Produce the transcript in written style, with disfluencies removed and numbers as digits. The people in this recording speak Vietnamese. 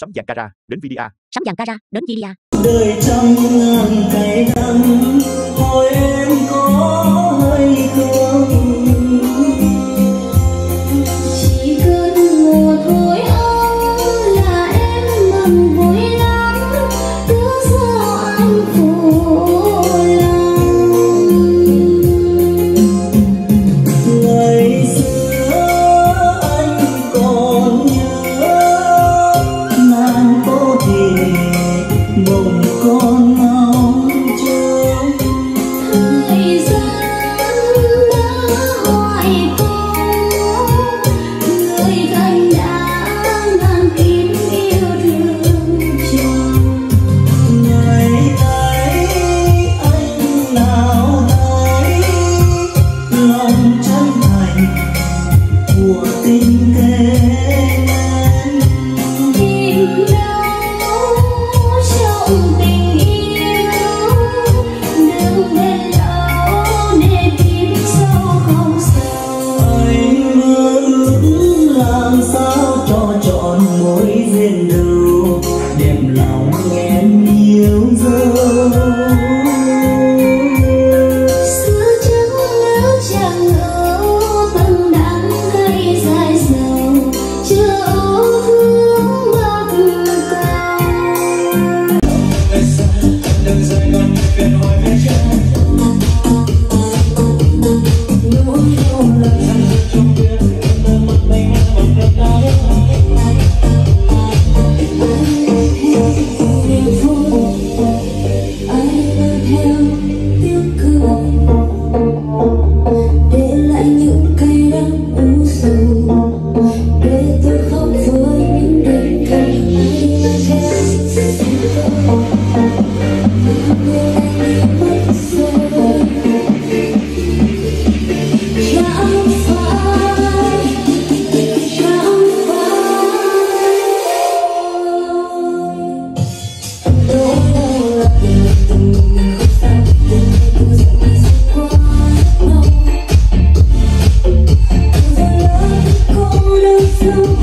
Sắm vàng Cara đến Vidia. Sắm vàng Cara đến Vidia. Đời trăm ngàn cay đắng, hỏi em có hay không? Chỉ cần một hồi ấm là em mừng vui lắm, cứ sao anh phụ lòng. Ngày xưa anh còn nhớ nàng có thể bồng con ngóng trông. Thời gian đã hoài không, người thân đã ngàn kín yêu thương chồng. Ngày ấy anh nào thấy lòng chân thành của tình thế nên Tìm đâu trong tình yêu, đừng bên lâu để tìm sâu không sâu. anh mơ ước làm sao cho trọn mối duyên đầu đẹp lòng em yêu dấu. Xưa trước nếu chẳng ngờ tầng đắng cây dài dầu, chưa âu thương bao từ cao. Đừng rời non phiền hỏi về cha nỗi đau lần dần trong biết tôi một mình một đêm đau. Ai mang theo tiếng cười để lại những cay đắng u sầu, để tôi khóc với những đêm cay. Ai mang theo tiếng cười để anh mất rồi. Chẳng phải đâu là điều tình không sao, tình cứ dần qua lâu. Giờ lỡ có đơn phương